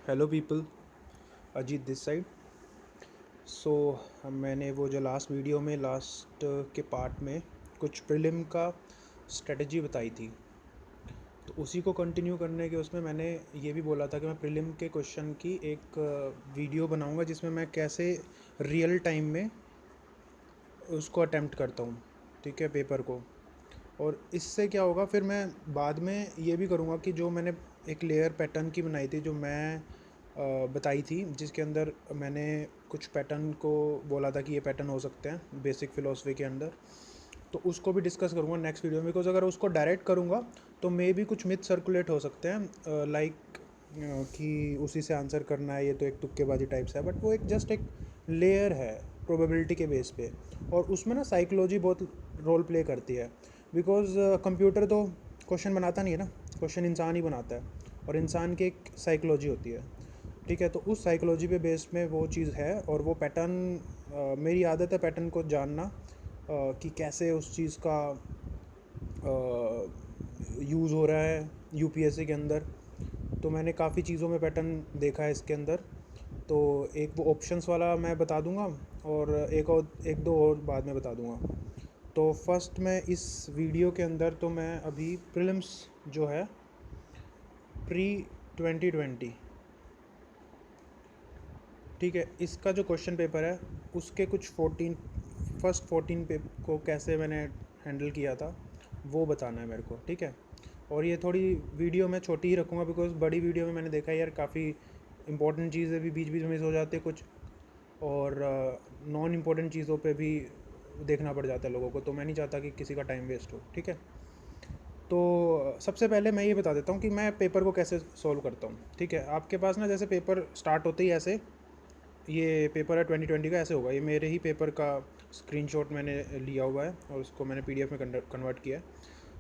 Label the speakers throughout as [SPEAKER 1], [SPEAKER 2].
[SPEAKER 1] Hello people, Ajit this side. So मैंने वो जो लास्ट वीडियो में लास्ट के पार्ट में कुछ प्रीलिम का स्ट्रेटजी बताई थी, तो उसी को कंटिन्यू करने के उसमें मैंने ये भी बोला था कि मैं प्रीलिम के क्वेश्चन की एक वीडियो बनाऊंगा जिसमें मैं कैसे रियल टाइम में उसको अटेम्प्ट करता हूँ, ठीक है, पेपर को। और इससे क्या होगा, फिर मैं बाद में ये भी करूँगा कि जो मैंने एक लेयर पैटर्न की बनाई थी, जो मैं बताई थी, जिसके अंदर मैंने कुछ पैटर्न को बोला था कि ये पैटर्न हो सकते हैं बेसिक फ़िलासफ़ी के अंदर, तो उसको भी डिस्कस करूँगा नेक्स्ट वीडियो में। बिकॉज अगर उसको डायरेक्ट करूँगा तो मे भी कुछ मिथ सर्कुलेट हो सकते हैं, लाइक कि उसी से आंसर करना है, ये तो एक तुक्केबाजी टाइप से है, बट वो एक जस्ट एक लेयर है प्रोबेबिलिटी के बेस पे। और उसमें ना साइकोलॉजी बहुत रोल प्ले करती है। बिकॉज कंप्यूटर तो क्वेश्चन बनाता नहीं है ना, क्वेश्चन इंसान ही बनाता है, और इंसान की एक साइकोलॉजी होती है, ठीक है। तो उस साइकोलॉजी पे बेस में वो चीज़ है, और वो पैटर्न मेरी आदत है पैटर्न को जानना, कि कैसे उस चीज़ का यूज़ हो रहा है यूपीएससी के अंदर। तो मैंने काफ़ी चीज़ों में पैटर्न देखा है इसके अंदर। तो एक वो ऑप्शंस वाला मैं बता दूंगा, और एक दो और बाद में बता दूंगा। तो फर्स्ट मैं इस वीडियो के अंदर तो मैं अभी प्रीलिम्स जो है प्री 2020, ठीक है, इसका जो क्वेश्चन पेपर है उसके कुछ 14 फर्स्ट 14 पे को कैसे मैंने हैंडल किया था वो बताना है मेरे को, ठीक है। और ये थोड़ी वीडियो मैं छोटी ही रखूँगा, बिकॉज बड़ी वीडियो में मैंने देखा है यार काफ़ी इंपॉर्टेंट चीज़ें भी बीच बीच में मिस हो जाती है कुछ, और नॉन इम्पोर्टेंट चीज़ों पे भी देखना पड़ जाता है लोगों को, तो मैं नहीं चाहता कि किसी का टाइम वेस्ट हो, ठीक है। तो सबसे पहले मैं ये बता देता हूँ कि मैं पेपर को कैसे सोल्व करता हूँ, ठीक है। आपके पास ना जैसे पेपर स्टार्ट होते ही ऐसे, ये पेपर है 2020 का, ऐसे होगा। ये मेरे ही पेपर का स्क्रीनशॉट मैंने लिया हुआ है और उसको मैंने पीडीएफ में कन्वर्ट किया है।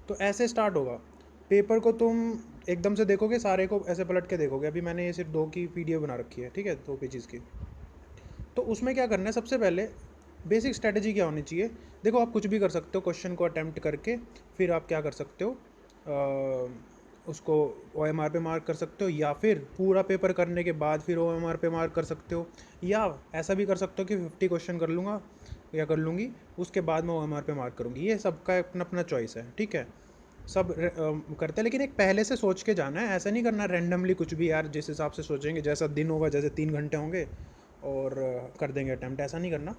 [SPEAKER 1] तो ऐसे स्टार्ट होगा पेपर को। तुम एकदम से देखोगे, सारे को ऐसे पलट के देखोगे। अभी मैंने ये सिर्फ दो की पीडीएफ बना रखी है, ठीक है, 2 पेजेस की। तो उसमें क्या करना है, सबसे पहले बेसिक स्ट्रेटजी क्या होनी चाहिए। देखो, आप कुछ भी कर सकते हो क्वेश्चन को अटैम्प्ट करके, फिर आप क्या कर सकते हो, उसको ओएमआर पे मार्क कर सकते हो, या फिर पूरा पेपर करने के बाद फिर ओएमआर पे मार्क कर सकते हो, या ऐसा भी कर सकते हो कि 50 क्वेश्चन कर लूँगा या कर लूँगी, उसके बाद मैं ओएमआर पे मार्क करूँगी। ये सबका अपना अपना चॉइस है, ठीक है। सब करते हैं, लेकिन एक पहले से सोच के जाना है। ऐसा नहीं करना रैंडमली कुछ भी, यार जिस हिसाब से सोचेंगे, जैसा दिन होगा, जैसे 3 घंटे होंगे और कर देंगे अटैम्प्ट, ऐसा नहीं करना।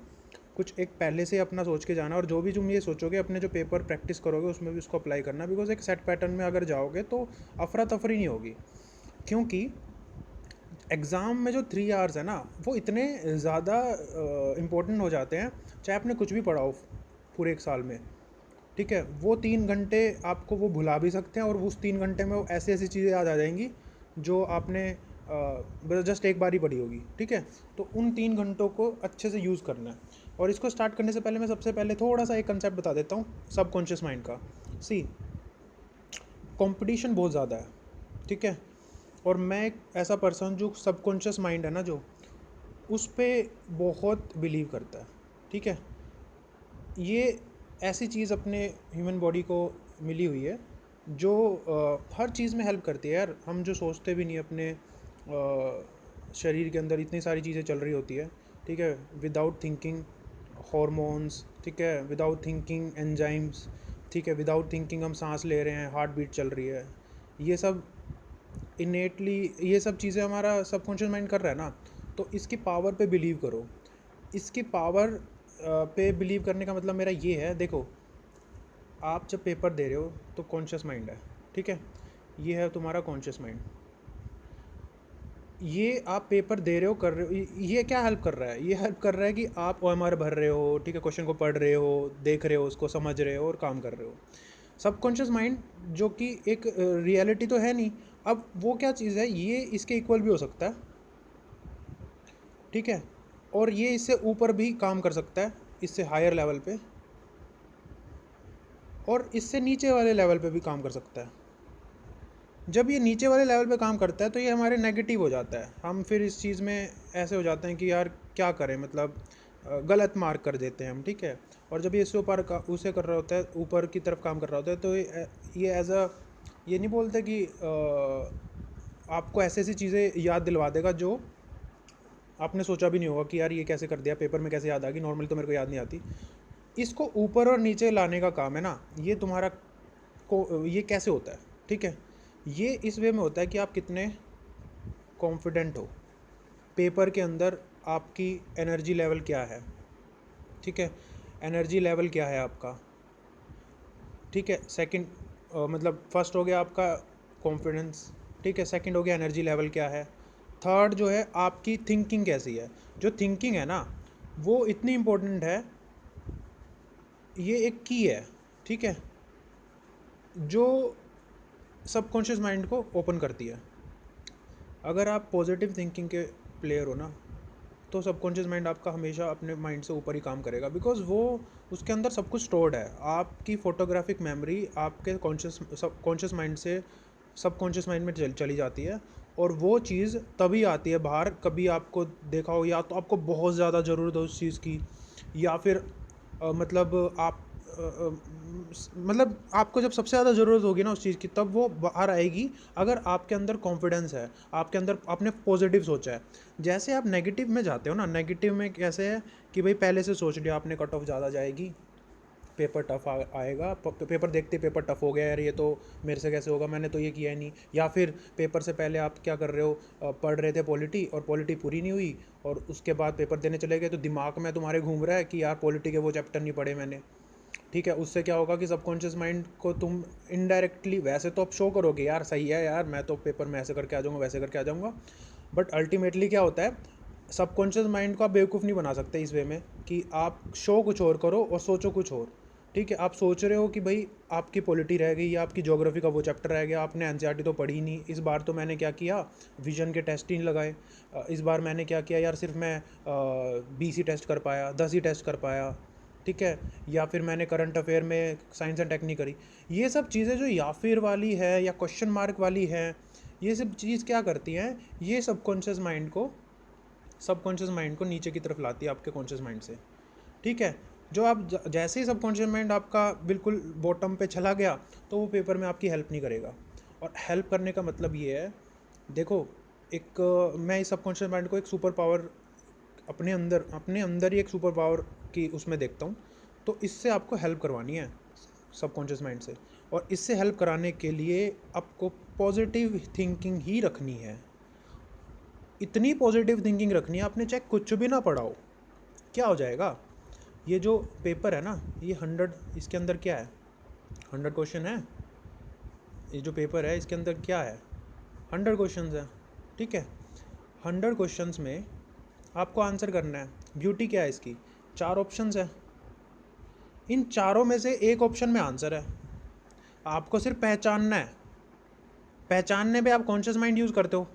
[SPEAKER 1] कुछ एक पहले से अपना सोच के जाना, और जो भी तुम ये सोचोगे अपने जो पेपर प्रैक्टिस करोगे उसमें भी उसको अप्लाई करना। बिकॉज एक सेट पैटर्न में अगर जाओगे तो अफरा तफरी नहीं होगी, क्योंकि एग्ज़ाम में जो 3 आवर्स है ना, वो इतने ज़्यादा इम्पोर्टेंट हो जाते हैं, चाहे आपने कुछ भी पढ़ा हो पूरे एक साल में, ठीक है। वो 3 घंटे आपको वो भुला भी सकते हैं, और उस 3 घंटे में वो ऐसी ऐसी चीज़ें याद आ जाएंगी जो आपने बस जस्ट एक बार ही पढ़ी होगी, ठीक है। तो उन 3 घंटों को अच्छे से यूज़ करना है। और इसको स्टार्ट करने से पहले मैं सबसे पहले थोड़ा सा एक कंसेप्ट बता देता हूँ सबकॉन्शियस माइंड का। सी, कंपटीशन बहुत ज़्यादा है, ठीक है। और मैं एक ऐसा पर्सन जो सबकॉन्शियस माइंड है ना, जो उस पर बहुत बिलीव करता है, ठीक है। ये ऐसी चीज़ अपने ह्यूमन बॉडी को मिली हुई है जो हर चीज़ में हेल्प करती है यार। हम जो सोचते भी नहीं, अपने शरीर के अंदर इतनी सारी चीज़ें चल रही होती है, ठीक है, विदाउट थिंकिंग हॉर्मोन्स, ठीक है, विदाउट थिंकिंग एंजाइम्स, ठीक है, विदाउट थिंकिंग हम सांस ले रहे हैं, हार्ट बीट चल रही है। ये सब इनेटली, ये सब चीज़ें हमारा सबकॉन्शियस माइंड कर रहा है ना। तो इसकी पावर पे बिलीव करो। इसकी पावर पे बिलीव करने का मतलब मेरा ये है, देखो, आप जब पेपर दे रहे हो तो कॉन्शियस माइंड है, ठीक है, ये है तुम्हारा कॉन्शियस माइंड। ये आप पेपर दे रहे हो, कर रहे हो, ये क्या हेल्प कर रहा है, ये हेल्प कर रहा है कि आप ओएमआर भर रहे हो, ठीक है, क्वेश्चन को पढ़ रहे हो, देख रहे हो, उसको समझ रहे हो और काम कर रहे हो। सबकॉन्शियस माइंड जो कि एक रियलिटी तो है नहीं, अब वो क्या चीज़ है, ये इसके इक्वल भी हो सकता है, ठीक है। और ये इससे ऊपर भी काम कर सकता है, इससे हायर लेवल पे, और इससे नीचे वाले लेवल पे भी काम कर सकता है। जब ये नीचे वाले लेवल पे काम करता है तो ये हमारे नेगेटिव हो जाता है। हम फिर इस चीज़ में ऐसे हो जाते हैं कि यार क्या करें, मतलब गलत मार्क कर देते हैं हम, ठीक है। और जब ये इससे ऊपर का उसे कर रहा होता है, ऊपर की तरफ काम कर रहा होता है, तो ये एज अ, ये नहीं बोलते कि आपको ऐसी ऐसी चीज़ें याद दिलवा देगा जो आपने सोचा भी नहीं होगा कि यार ये कैसे कर दिया, पेपर में कैसे याद आ गई, नॉर्मली तो मेरे को याद नहीं आती। इसको ऊपर और नीचे लाने का काम है ना, ये तुम्हारा को ये कैसे होता है, ठीक है। ये इस वे में होता है कि आप कितने कॉन्फिडेंट हो पेपर के अंदर, आपकी एनर्जी लेवल क्या है, ठीक है। एनर्जी लेवल क्या है आपका, ठीक है। सेकंड मतलब फर्स्ट हो गया आपका कॉन्फिडेंस, ठीक है। सेकंड हो गया एनर्जी लेवल क्या है। थर्ड जो है आपकी थिंकिंग कैसी है। जो थिंकिंग है ना, वो इतनी इम्पोर्टेंट है, ये एक की है, ठीक है, जो सबकॉन्शियस माइंड को ओपन करती है। अगर आप पॉजिटिव थिंकिंग के प्लेयर हो ना, तो सबकॉन्शियस माइंड आपका हमेशा अपने माइंड से ऊपर ही काम करेगा, बिकॉज वो उसके अंदर सब कुछ स्टोर्ड है। आपकी फोटोग्राफिक मेमोरी आपके कॉन्शियस माइंड से सबकॉन्शियस माइंड में चली जाती है, और वो चीज़ तभी आती है बाहर, कभी आपको देखा हो या तो आपको बहुत ज़्यादा ज़रूरत हो उस चीज़ की, या फिर मतलब आप मतलब आपको जब सबसे ज़्यादा ज़रूरत होगी ना उस चीज़ की, तब वो बाहर आएगी। अगर आपके अंदर कॉन्फिडेंस है, आपके अंदर आपने पॉजिटिव सोचा है। जैसे आप नेगेटिव में जाते हो ना, नेगेटिव में कैसे है कि भाई पहले से सोच लिया आपने कट ऑफ ज़्यादा जाएगी, पेपर टफ आएगा, पेपर देखते पेपर टफ हो गया, यार ये तो मेरे से कैसे होगा, मैंने तो ये किया ही नहीं। या फिर पेपर से पहले आप क्या कर रहे हो, पढ़ रहे थे पॉलिटी, और पॉलिटी पूरी नहीं हुई, और उसके बाद पेपर देने चले गए, तो दिमाग में तुम्हारे घूम रहा है कि यार पॉलिटी के वो चैप्टर नहीं पढ़े मैंने, ठीक है। उससे क्या होगा कि सबकॉन्शियस माइंड को तुम इनडायरेक्टली, वैसे तो आप शो करोगे यार सही है यार, मैं तो पेपर में ऐसे करके आ जाऊँगा, वैसे करके आ जाऊँगा, बट अल्टीमेटली क्या होता है, सबकॉन्शियस माइंड को आप बेवकूफ़ नहीं बना सकते इस वे में कि आप शो कुछ और करो और सोचो कुछ और, ठीक है। आप सोच रहे हो कि भाई आपकी पॉलिटी रह गई या आपकी ज्योग्राफी का वो चैप्टर रह गया, आपने एनसीईआरटी तो पढ़ी ही नहीं, इस बार तो मैंने क्या किया, विजन के टेस्ट ही नहीं लगाए, इस बार मैंने क्या किया यार, सिर्फ मैं 20 ही टेस्ट कर पाया, 10 ही टेस्ट कर पाया, ठीक है। या फिर मैंने करंट अफेयर में साइंस एंड टेक नहीं करी। ये सब चीज़ें जो या फिर वाली है या क्वेश्चन मार्क वाली है, ये सब चीज़ क्या करती हैं, ये सबकॉन्शियस माइंड को नीचे की तरफ लाती है आपके कॉन्शियस माइंड से, ठीक है। जो आप जैसे ही सबकॉन्शियस माइंड आपका बिल्कुल बॉटम पे चला गया, तो वो पेपर में आपकी हेल्प नहीं करेगा। और हेल्प करने का मतलब ये है, देखो, एक मैं इस सबकॉन्शियस माइंड को एक सुपर पावर, अपने अंदर ही एक सुपर पावर की उसमें देखता हूँ। तो इससे आपको हेल्प करवानी है सबकॉन्शियस माइंड से, और इससे हेल्प कराने के लिए आपको पॉजिटिव थिंकिंग ही रखनी है। इतनी पॉजिटिव थिंकिंग रखनी है, आपने चाहे कुछ भी ना पढ़ा हो, क्या हो जाएगा, ये जो पेपर है ना, ये 100, इसके अंदर क्या है, 100 क्वेश्चन है। ये जो पेपर है इसके अंदर क्या है, 100 क्वेश्चन है, ठीक है। 100 क्वेश्चंस में आपको आंसर करना है। ब्यूटी क्या है इसकी, 4 ऑप्शंस है, इन चारों में से एक ऑप्शन में आंसर है। आपको सिर्फ पहचानना है, पहचानने पे आप कॉन्शियस माइंड यूज़ करते हो,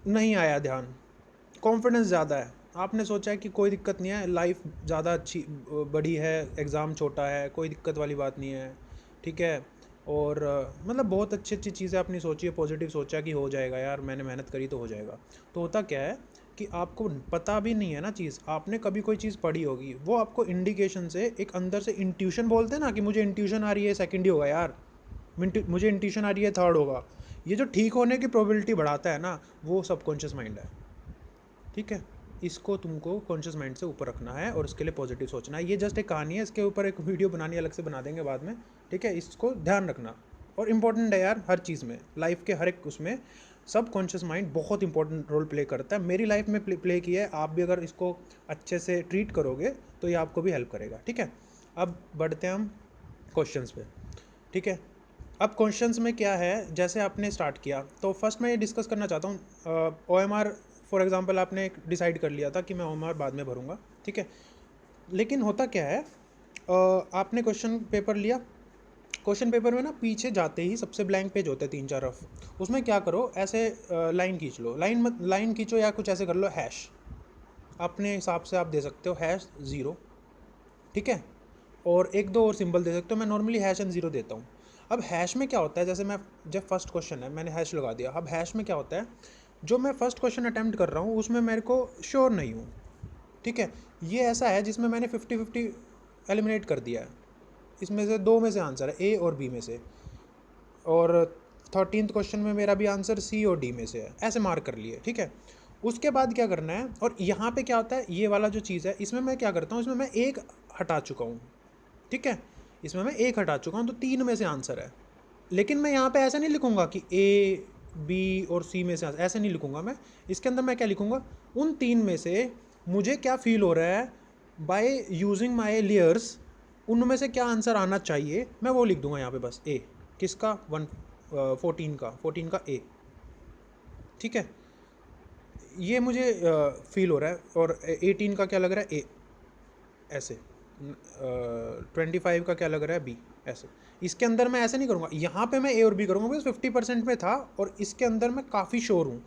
[SPEAKER 1] नहीं आया ध्यान, कॉन्फिडेंस ज़्यादा है, आपने सोचा है कि कोई दिक्कत नहीं है, लाइफ ज़्यादा अच्छी बड़ी है, एग्ज़ाम छोटा है, कोई दिक्कत वाली बात नहीं है, ठीक है। और मतलब बहुत अच्छी अच्छी चीज़ें आपने सोची है, पॉजिटिव सोचा कि हो जाएगा यार, मैंने मेहनत करी तो हो जाएगा। तो होता क्या है कि आपको पता भी नहीं है ना चीज़, आपने कभी कोई चीज़ पढ़ी होगी, वो आपको इंडिकेशन से, एक अंदर से इंट्यूशन बोलते हैं ना, कि मुझे इंट्यूशन आ रही है सेकंड ही होगा यार, मुझे इंट्यूशन आ रही है थर्ड होगा, ये जो ठीक होने की प्रोबेबिलिटी बढ़ाता है ना, वो सबकॉन्शियस माइंड है, ठीक है। इसको तुमको कॉन्शियस माइंड से ऊपर रखना है, और उसके लिए पॉजिटिव सोचना है। ये जस्ट एक कहानी है, इसके ऊपर एक वीडियो बनानी अलग से बना देंगे बाद में, ठीक है। इसको ध्यान रखना, और इम्पोर्टेंट है यार हर चीज़ में, लाइफ के हर एक उसमें सब कॉन्शियस माइंड बहुत इंपॉर्टेंट रोल प्ले करता है। मेरी लाइफ में प्ले किया है, आप भी अगर इसको अच्छे से ट्रीट करोगे तो ये आपको भी हेल्प करेगा, ठीक है। अब बढ़ते हैं हम क्वेश्चंस पे, ठीक है। अब क्वेश्चंस में क्या है, जैसे आपने स्टार्ट किया, तो फर्स्ट मैं ये डिस्कस करना चाहता हूँ, OMR फॉर एग्जांपल आपने डिसाइड कर लिया था कि मैं OMR बाद में भरूंगा, ठीक है। लेकिन होता क्या है, आपने क्वेश्चन पेपर लिया, क्वेश्चन पेपर में ना पीछे जाते ही सबसे ब्लैंक पेज होते हैं 3-4 रफ, उसमें क्या करो, ऐसे लाइन खींच लो, लाइन खींचो, या कुछ ऐसे कर लो, हैश अपने हिसाब से आप दे सकते हो, #0, ठीक है। और एक दो और सिंबल दे सकते हो, मैं नॉर्मली #&0 देता हूँ। अब हैश में क्या होता है, जैसे मैं, जब फर्स्ट क्वेश्चन है मैंने हैश लगा दिया, अब हैश में क्या होता है, जो मैं फर्स्ट क्वेश्चन अटैम्प्ट कर रहा हूँ उसमें मेरे को श्योर नहीं हूँ, ठीक है। ये ऐसा है जिसमें मैंने 50-50 एलिमिनेट कर दिया है, इसमें से दो में से आंसर है, ए और बी में से, और 13th क्वेश्चन में मेरा भी आंसर सी और डी में से है, ऐसे मार्क कर लिए, ठीक है। उसके बाद क्या करना है, और यहाँ पे क्या होता है, ये वाला जो चीज़ है इसमें मैं क्या करता हूँ, इसमें मैं एक हटा चुका हूँ, ठीक है, इसमें मैं एक हटा चुका हूँ, तो 3 में से आंसर है। लेकिन मैं यहाँ पे ऐसा नहीं लिखूँगा कि ए बी और सी में से ऐसे नहीं लिखूँगा मैं। इसके अंदर मैं क्या लिखूँगा, उन 3 में से मुझे क्या फील हो रहा है बाय यूजिंग माई लेयर्स, उनमें से क्या आंसर आना चाहिए, मैं वो लिख दूंगा यहाँ पे बस ए। किसका, 14 का ए, ठीक है। ये मुझे फील हो रहा है, और 18 का क्या लग रहा है ए, ऐसे 25 का क्या लग रहा है बी, ऐसे। इसके अंदर मैं ऐसे नहीं करूँगा, यहाँ पे मैं ए और बी करूँगा बिकॉज 50% में था और इसके अंदर मैं काफ़ी श्योर हूँ।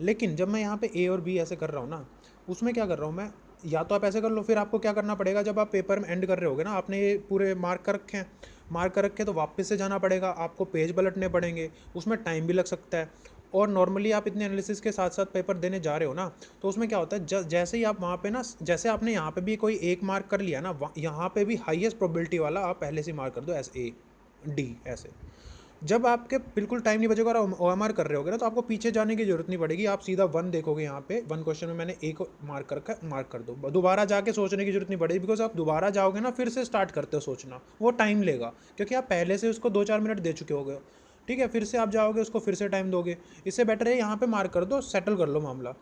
[SPEAKER 1] लेकिन जब मैं यहाँ पे ए और बी ऐसे कर रहा हूँ ना, उसमें क्या कर रहा हूँ मैं, या तो आप ऐसे कर लो, फिर आपको क्या करना पड़ेगा, जब आप पेपर में एंड कर रहे होगे ना, आपने ये पूरे मार्क कर रखे हैं, मार्क कर रखे तो वापस से जाना पड़ेगा, आपको पेज पलटने पड़ेंगे, उसमें टाइम भी लग सकता है। और नॉर्मली आप इतने एनालिसिस के साथ साथ पेपर देने जा रहे हो ना, तो उसमें क्या होता है, जैसे ही आप वहाँ पे ना, जैसे आपने यहाँ पे भी कोई एक मार्क कर लिया ना, यहाँ पे भी हाईएस्ट प्रोबेबिलिटी वाला आप पहले से मार्क कर दो, एस ए डी ऐसे। जब आपके बिल्कुल टाइम नहीं बचेगा और OMR कर रहे होगे ना, तो आपको पीछे जाने की जरूरत नहीं पड़ेगी, आप सीधा 1 देखोगे, यहाँ पे 1 क्वेश्चन में मैंने एक मार्क कर मार्क कर दो, दोबारा जाके सोचने की जरूरत नहीं पड़ेगी, बिकॉज आप दोबारा जाओगे ना, फिर से स्टार्ट करते हो सोचना, वो टाइम लेगा, क्योंकि आप पहले से उसको 2-4 मिनट दे चुके होगे, ठीक है। फिर से आप जाओगे, उसको फिर से टाइम दोगे, इससे बेटर है यहाँ पे मार्क कर दो, सेटल कर लो मामला।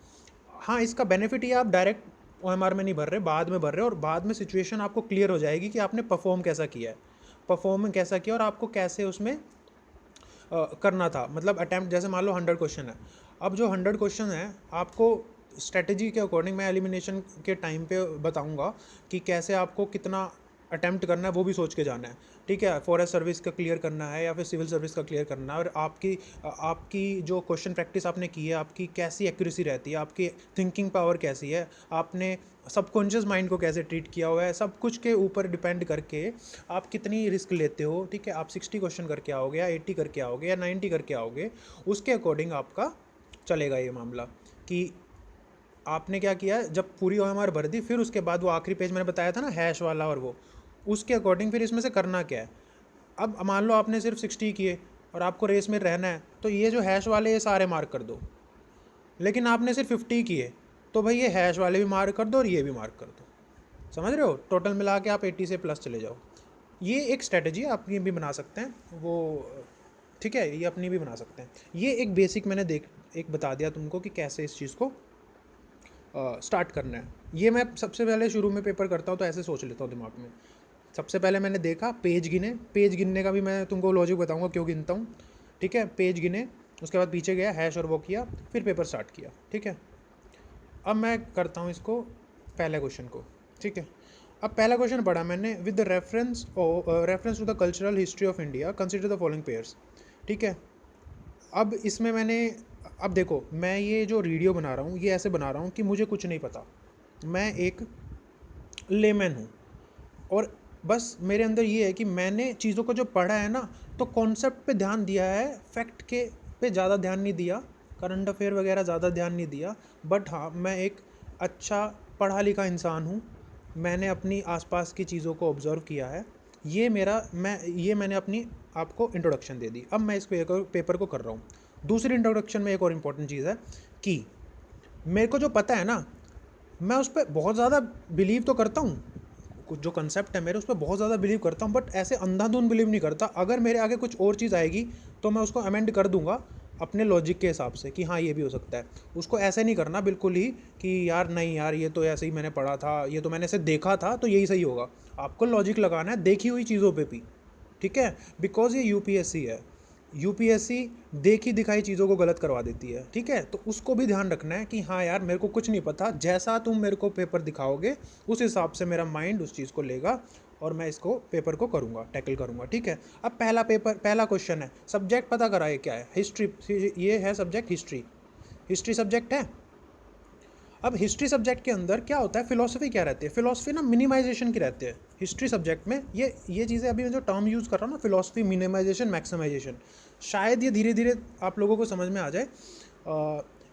[SPEAKER 1] हाँ, इसका बेनिफिट ये, आप डायरेक्ट OMR में नहीं भर रहे, बाद में भर रहे हो, और बाद में सिचुएशन आपको क्लियर हो जाएगी कि आपने परफॉर्म कैसा किया है, परफॉर्म कैसा किया, और आपको कैसे उसमें करना था, मतलब अटैम्प्ट, जैसे मान लो 100 क्वेश्चन है, अब जो 100 क्वेश्चन है, आपको स्ट्रेटजी के अकॉर्डिंग मैं एलिमिनेशन के टाइम पे बताऊंगा कि कैसे आपको कितना अटैम्प्ट करना है, वो भी सोच के जाना है, ठीक है। फॉरेस्ट सर्विस का क्लियर करना है या फिर सिविल सर्विस का क्लियर करना है, और आपकी जो क्वेश्चन प्रैक्टिस आपने की है, आपकी कैसी एक्यूरेसी रहती है, आपकी थिंकिंग पावर कैसी है, आपने सबकॉन्शियस माइंड को कैसे ट्रीट किया हुआ है, सब कुछ के ऊपर डिपेंड करके आप कितनी रिस्क लेते हो, ठीक है। आप 60 क्वेश्चन करके आओगे या 80 करके आओगे या 90 करके आओगे, उसके अकॉर्डिंग आपका चलेगा ये मामला कि आपने क्या किया। जब पूरी OMR भर दी, फिर उसके बाद वो आखिरी पेज मैंने बताया था ना, हैश वाला, और वो उसके अकॉर्डिंग फिर इसमें से करना क्या है। अब मान लो आपने सिर्फ 60 किए और आपको रेस में रहना है, तो ये जो हैश वाले ये सारे मार्क कर दो। लेकिन आपने सिर्फ 50 किए, तो भाई ये हैश वाले भी मार्क कर दो और ये भी मार्क कर दो, समझ रहे हो। टोटल मिला के आप 80 से प्लस चले जाओ। ये एक स्ट्रेटजी आप ये भी बना सकते हैं, वो ठीक है, ये अपनी भी बना सकते हैं। ये एक बेसिक मैंने एक बता दिया तुमको कि कैसे इस चीज़ को स्टार्ट करना है। ये मैं सबसे पहले शुरू में पेपर करता हूँ तो ऐसे सोच लेता हूँ दिमाग में। सबसे पहले मैंने देखा, पेज गिने, पेज गिनने का भी मैं तुमको लॉजिक बताऊँगा क्यों गिनता हूँ, ठीक है। पेज गिने, उसके बाद पीछे गया, हैश और वो किया, फिर पेपर स्टार्ट किया, ठीक है। अब मैं करता हूँ इसको, पहले क्वेश्चन को, ठीक है। अब पहला क्वेश्चन पढ़ा मैंने, with the reference to the cultural history of India consider the following pairs, ठीक है। अब इसमें मैंने, अब देखो, मैं ये जो वीडियो बना रहा हूँ ये ऐसे बना रहा हूँ कि मुझे कुछ नहीं पता, मैं एक लेमैन हूँ, और बस मेरे अंदर ये है कि मैंने चीज़ों को जो पढ़ा है ना, तो कॉन्सेप्ट पे ध्यान दिया है, फैक्ट के पे ज़्यादा ध्यान नहीं दिया, करंट अफेयर वगैरह ज़्यादा ध्यान नहीं दिया। बट हाँ, मैं एक अच्छा पढ़ा लिखा इंसान हूँ, मैंने अपनी आसपास की चीज़ों को ऑब्ज़र्व किया है। ये मैंने अपनी आपको इंट्रोडक्शन दे दी। अब मैं इस पेपर को कर रहा हूँ। दूसरी इंट्रोडक्शन में एक और इम्पॉर्टेंट चीज़ है कि मेरे को जो पता है ना, मैं उस पर बहुत ज़्यादा बिलीव तो करता हूँ, कुछ जो कंसेप्ट है मेरे उस पर बहुत ज़्यादा बिलीव करता हूँ, बट ऐसे अंधाधुंध बिलीव नहीं करता। अगर मेरे आगे कुछ और चीज़ आएगी तो मैं उसको अमेंड कर दूंगा अपने लॉजिक के हिसाब से कि हाँ ये भी हो सकता है। उसको ऐसे नहीं करना बिल्कुल ही कि यार नहीं यार, ये तो ऐसे ही मैंने पढ़ा था, ये तो मैंने ऐसे देखा था तो यही सही होगा। आपको लॉजिक लगाना है देखी हुई चीज़ों पे भी, ठीक है। बिकॉज ये यूपीएससी है, यूपीएससी देखी दिखाई चीज़ों को गलत करवा देती है, ठीक है। तो उसको भी ध्यान रखना है कि हाँ यार, मेरे को कुछ नहीं पता, जैसा तुम मेरे को पेपर दिखाओगे उस हिसाब से मेरा माइंड उस चीज़ को लेगा और मैं इसको पेपर को करूँगा, टैकल करूँगा, ठीक है। अब पहला क्वेश्चन है, सब्जेक्ट पता कराए क्या है, हिस्ट्री, ये है सब्जेक्ट हिस्ट्री, हिस्ट्री सब्जेक्ट है। अब हिस्ट्री सब्जेक्ट के अंदर क्या होता है, फिलोसफी क्या रहती है, फिलोसफी ना मिनिमाइजेशन की रहती है हिस्ट्री सब्जेक्ट में। ये चीज़ें अभी मैं जो टर्म यूज़ कर रहा हूँ ना, फिलोसफी, मिनिमाइजेशन, मैक्सिमाइजेशन, शायद ये धीरे धीरे आप लोगों को समझ में आ जाए।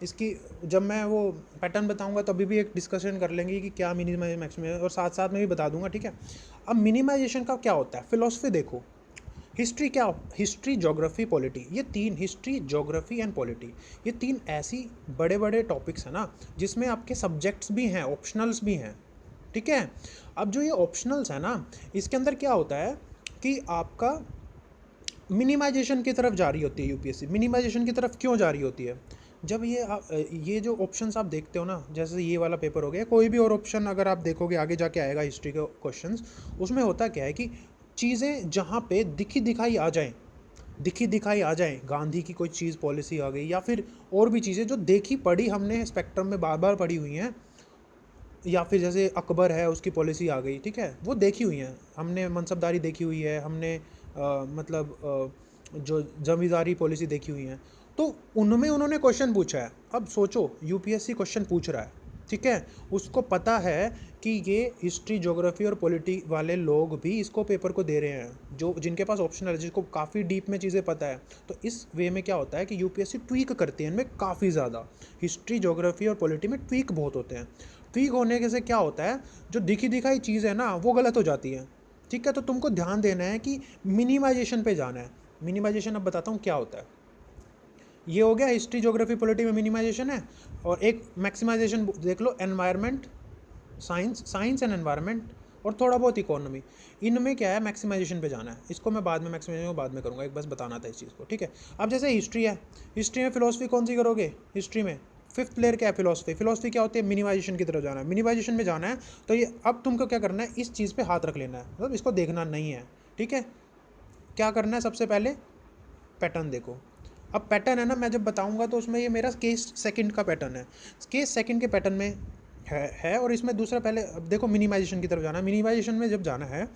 [SPEAKER 1] इसकी जब मैं वो पैटर्न बताऊंगा तभी भी एक डिस्कशन कर लेंगे कि क्या मिनिमाइज मैक्सिमाइज, और साथ साथ में भी बता दूंगा, ठीक है। अब मिनिमाइजेशन का क्या होता है, फिलोसफी देखो, हिस्ट्री क्या, हिस्ट्री, ज्योग्राफी, पॉलिटी, ये तीन, हिस्ट्री, ज्योग्राफी एंड पॉलिटी, ये तीन ऐसी बड़े बड़े टॉपिक्स हैं ना जिसमें आपके सब्जेक्ट्स भी हैं, ऑप्शनल्स भी हैं, ठीक है। अब जो ये ऑप्शनल्स है ना, इसके अंदर क्या होता है कि आपका मिनिमाइजेशन की तरफ जा रही होती है यूपीएससी। मिनिमाइजेशन की तरफ क्यों जा रही होती है? जब ये जो ऑप्शंस आप देखते हो ना, जैसे ये वाला पेपर हो गया, कोई भी और ऑप्शन अगर आप देखोगे आगे जाके आएगा हिस्ट्री के क्वेश्चंस, उसमें होता क्या है कि चीज़ें जहाँ पे दिखी दिखाई आ जाएं, दिखी दिखाई आ जाए, गांधी की कोई चीज़ पॉलिसी आ गई, या फिर और भी चीज़ें जो देखी पढ़ी हमने स्पेक्ट्रम में बार बार पढ़ी हुई हैं, या फिर जैसे अकबर है उसकी पॉलिसी आ गई, ठीक है, वो देखी हुई हैं हमने, मनसबदारी देखी हुई है हमने, जो जमींदारी पॉलिसी देखी हुई हैं, तो उनमें उन्होंने क्वेश्चन पूछा है। अब सोचो यूपीएससी क्वेश्चन पूछ रहा है, ठीक है, उसको पता है कि ये हिस्ट्री, ज्योग्राफी और पॉलिटी वाले लोग भी इसको पेपर को दे रहे हैं, जो जिनके पास ऑप्शनल है, जिसको काफ़ी डीप में चीज़ें पता है। तो इस वे में क्या होता है कि यूपीएससी ट्वीक करती है इनमें काफ़ी ज़्यादा, हिस्ट्री, ज्योग्राफी और पॉलिटी में ट्वीक बहुत होते हैं। ट्वीक होने के से क्या होता है, जो दिखी दिखाई चीज़ है ना वो गलत हो जाती है, ठीक है। तो तुमको ध्यान देना है कि मिनिमाइजेशन पे जाना है। मिनिमाइजेशन अब बताता हूँ क्या होता है। ये हो गया हिस्ट्री, ज्योग्राफी, पॉलिटी में मिनिमाइजेशन है। और एक मैक्सिमाइजेशन देख लो, एनवायरनमेंट, साइंस एंड एनवायरनमेंट, और थोड़ा बहुत इकोनॉमी। इनमें क्या है, मैक्सिमाइजेशन पे जाना है। इसको मैं बाद में, मैक्सिमाइजेशन को बाद में करूँगा, एक बस बताना था इस चीज़ को, ठीक है। अब जैसे हिस्ट्री है, हिस्ट्री में फिलोसफी कौन सी करोगे? हिस्ट्री में फिफ्थ लेयर क्या है? फिलोसफी। फिलोसफी क्या होती है? मिनिमाइजेशन की तरफ जाना है, मिनिमाइजेशन में जाना है। तो ये अब तुमको क्या करना है, इस चीज़ पे हाथ रख लेना है, मतलब इसको देखना नहीं है, ठीक है। क्या करना है, सबसे पहले पैटर्न देखो। अब पैटर्न है ना, मैं जब बताऊंगा तो उसमें ये मेरा केस सेकंड का पैटर्न है, केस सेकंड के पैटर्न में है। और इसमें दूसरा, पहले अब देखो मिनिमाइजेशन की तरफ जाना है। मिनिमाइजेशन में जब जाना है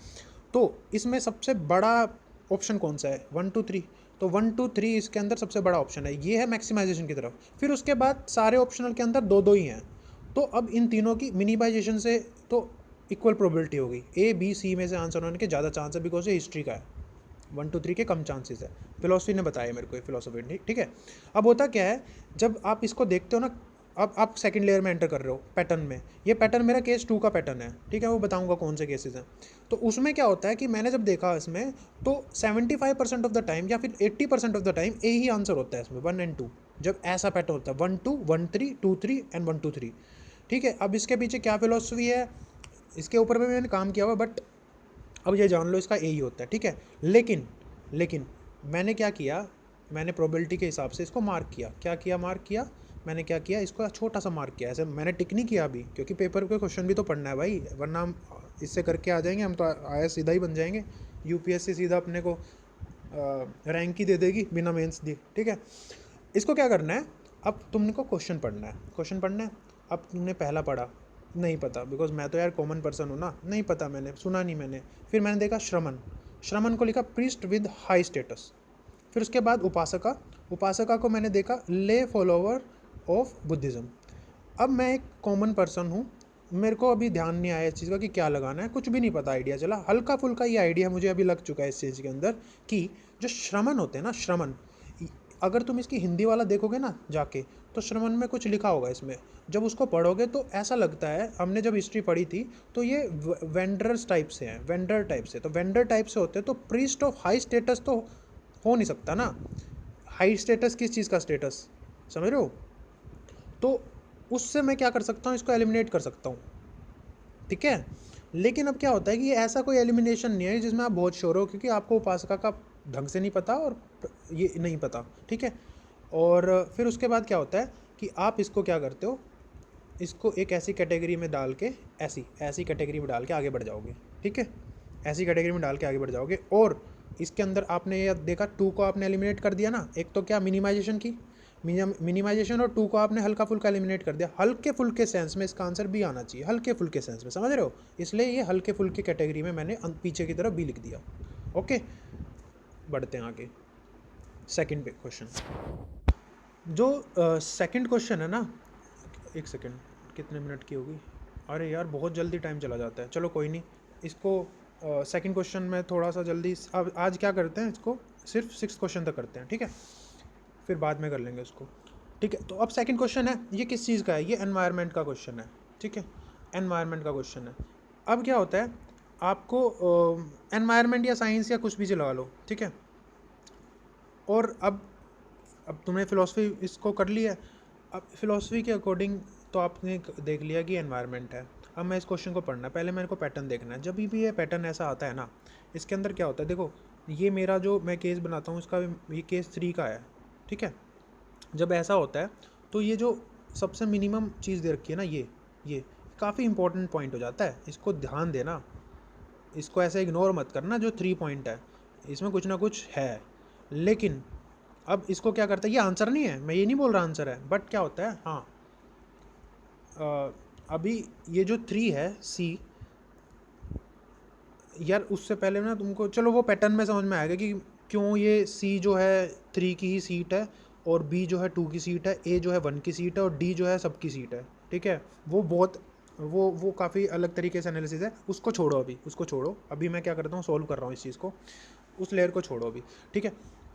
[SPEAKER 1] तो इसमें सबसे बड़ा ऑप्शन कौन सा है? 1 2 3। तो 1 2 3 इसके अंदर सबसे बड़ा ऑप्शन है, ये है मैक्सिमाइजेशन की तरफ। फिर उसके बाद सारे ऑप्शनल के अंदर दो दो ही हैं। तो अब इन तीनों की मिनिमाइजेशन से तो इक्वल प्रोबेबिलिटी होगी, ए बी सी में से आंसर होने के ज़्यादा चांस है, बिकॉज ये हिस्ट्री का है। 1 2 3 के कम चांसेस है। फिलोसफी ने बताया मेरे को, ये फिलोसफी, ठीक है। अब होता क्या है, जब आप इसको देखते हो ना, अब आप सेकंड लेयर में एंटर कर रहे हो पैटर्न में। ये पैटर्न मेरा केस 2 का पैटर्न है, ठीक है, वो बताऊंगा कौन से केसेस हैं। तो उसमें क्या होता है कि मैंने जब देखा इसमें, तो 75% ऑफ द टाइम या फिर 80% of the time A he answer होता है इसमें, 1 and 2। जब ऐसा पैटर्न होता है 1 2 1 3 2 3 एंड 1 2 3, ठीक है। अब इसके पीछे क्या फिलोसफी है, इसके ऊपर भी मैंने काम किया हुआ, बट अब ये जान लो इसका ए ही होता है, ठीक है। लेकिन मैंने क्या किया, मैंने प्रोबेबिलिटी के हिसाब से इसको मार्क किया। क्या किया, मार्क किया मैंने, क्या किया, इसको छोटा सा मार्क किया। ऐसे मैंने टिक नहीं किया अभी, क्योंकि पेपर के क्वेश्चन भी तो पढ़ना है भाई, वरना हम इससे करके आ जाएंगे, हम तो आया सीधा ही बन जाएंगे। यूपीएससी सीधा अपने को रैंक ही दे देगी बिना मेंस दिए, ठीक है। इसको क्या करना है, अब तुमने को क्वेश्चन पढ़ना है, क्वेश्चन पढ़ना है। अब तुमने पहला पढ़ा, नहीं पता, बिकॉज मैं तो यार कॉमन पर्सन हूँ ना, नहीं पता, मैंने सुना नहीं मैंने। फिर मैंने देखा श्रमण, श्रमण को लिखा प्रीस्ट विद हाई स्टेटस। फिर उसके बाद उपासका, उपासका को मैंने देखा ले फॉलोवर ऑफ बुद्धिज़्म। अब मैं एक कॉमन पर्सन हूँ, मेरे को अभी ध्यान नहीं आया इस चीज़ का कि क्या लगाना है, कुछ भी नहीं पता, आइडिया चला हल्का फुल्का, ये आइडिया मुझे अभी लग चुका है इस चीज़ के अंदर कि जो श्रमण होते हैं ना, श्रमण, अगर तुम इसकी हिंदी वाला देखोगे ना जाके, तो श्रमण में कुछ लिखा होगा इसमें। जब उसको पढ़ोगे तो ऐसा लगता है, हमने जब हिस्ट्री पढ़ी थी तो ये वेंडर्स टाइप से हैं, वेंडर टाइप से। तो वेंडर टाइप से होते हैं तो प्रीस्ट ऑफ हाई स्टेटस तो हो नहीं सकता ना। हाई स्टेटस किस चीज़ का स्टेटस, समझ रहे हो? तो उससे मैं क्या कर सकता हूँ, इसको एलिमिनेट कर सकता हूँ, ठीक है। लेकिन अब क्या होता है कि ये ऐसा कोई एलिमिनेशन नहीं है जिसमें आप बहुत श्योर हो, क्योंकि आपको उपासका का ढंग से नहीं पता और ये नहीं पता, ठीक है। और फिर उसके बाद क्या होता है कि आप इसको क्या करते हो, इसको एक ऐसी कैटेगरी में डाल के, ऐसी ऐसी कैटेगरी में डाल के आगे बढ़ जाओगे, ठीक है। ऐसी कैटेगरी में डाल के आगे बढ़ जाओगे। और इसके अंदर आपने ये देखा, 2 को आपने एलिमिनेट कर दिया ना, एक तो क्या मिनिमाइजेशन की, मिनिमाइजेशन, और 2 को आपने हल्का फुल्का एलिमिनेट कर दिया। हल्के फुल्के सेंस में इसका आंसर भी आना चाहिए, हल्के फुल्के सेंस में, समझ रहे हो? इसलिए ये हल्के फुल्के कैटेगरी में मैंने पीछे की तरफ भी लिख दिया। ओके, बढ़ते हैं आगे। सेकंड पे क्वेश्चन, जो सेकंड क्वेश्चन है ना, एक सेकंड, कितने मिनट की होगी? अरे यार बहुत जल्दी टाइम चला जाता है, चलो कोई नहीं। इसको सेकंड क्वेश्चन में थोड़ा सा जल्दी, अब आज क्या करते हैं, इसको सिर्फ 6 क्वेश्चन तक करते हैं, ठीक है, फिर बाद में कर लेंगे उसको, ठीक है। तो अब सेकंड क्वेश्चन है, ये किस चीज़ का है? ये एनवायरनमेंट का क्वेश्चन है, ठीक है, एनवायरनमेंट का क्वेश्चन है। अब क्या होता है, आपको एनवायरनमेंट या साइंस या कुछ भी चला लो, ठीक है। और अब तुमने फ़िलासफ़ी इसको कर लिया। अब फ़िलासफ़ी के अकॉर्डिंग तो आपने देख लिया कि एनवायरनमेंट है। अब मैं इस क्वेश्चन को पढ़ना है, पहले मेरे को पैटर्न देखना है। जब भी ये पैटर्न ऐसा आता है ना, इसके अंदर क्या होता है, देखो ये मेरा जो मैं केस बनाता हूँ इसका ये केस 3 का है, ठीक है। जब ऐसा होता है तो ये जो सबसे मिनिमम चीज़ दे रखी है ना, ये काफ़ी इंपॉर्टेंट पॉइंट हो जाता है, इसको ध्यान देना, इसको ऐसे इग्नोर मत करना। जो 3 पॉइंट है इसमें कुछ ना कुछ है, लेकिन अब इसको क्या करता है, ये आंसर नहीं है, मैं ये नहीं बोल रहा आंसर है, बट क्या होता है, हाँ अभी ये जो 3 है सी, यार उससे पहले ना तुमको चलो वो पैटर्न में समझ में आएगा कि क्यों ये सी जो है 3 की ही सीट है, और बी जो है 2 की सीट है, ए जो है 1 की सीट है, और डी जो है सबकी सीट है, ठीक है। वो बहुत वो काफ़ी अलग तरीके से एनालिसिस है, उसको छोड़ो, अभी उसको छोड़ो। अभी मैं क्या करता हूँ, सोल्व कर रहा हूँ इस चीज़ को, उस लेयर को छोड़ो अभी, ठीक है।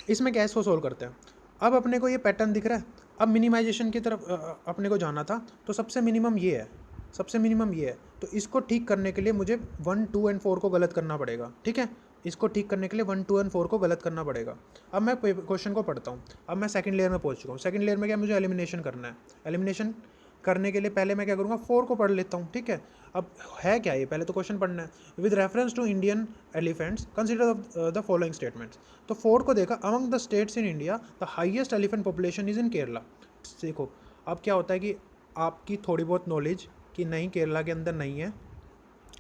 [SPEAKER 1] इसमें क्या इसको सोल्व करते हैं। अब अपने को ये पैटर्न दिख रहा है, अब मिनिमाइजेशन की तरफ अपने को जाना था, तो सबसे मिनिमम ये है, सबसे मिनिमम ये है। तो इसको ठीक करने के लिए मुझे 1, 2 एंड 4 को गलत करना पड़ेगा, ठीक है। इसको ठीक करने के लिए 1, 2 एंड 4 को गलत करना पड़ेगा। अब मैं क्वेश्चन को पढ़ता हूँ। अब मैं सेकंड लेयर में पहुँच चुका हूँ। सेकंड लेयर में क्या, मुझे एलिमिनेशन करना है। एलिमिनेशन करने के लिए पहले मैं क्या करूँगा, 4 को पढ़ लेता हूँ, ठीक है। अब है क्या ये, पहले तो क्वेश्चन पढ़ना है। With reference to Indian elephants consider the following statements. तो 4 को देखा, among the states in India the highest elephant population is in Kerala. देखो अब क्या होता है कि आपकी थोड़ी बहुत नॉलेज कि नहीं केरला के अंदर नहीं है,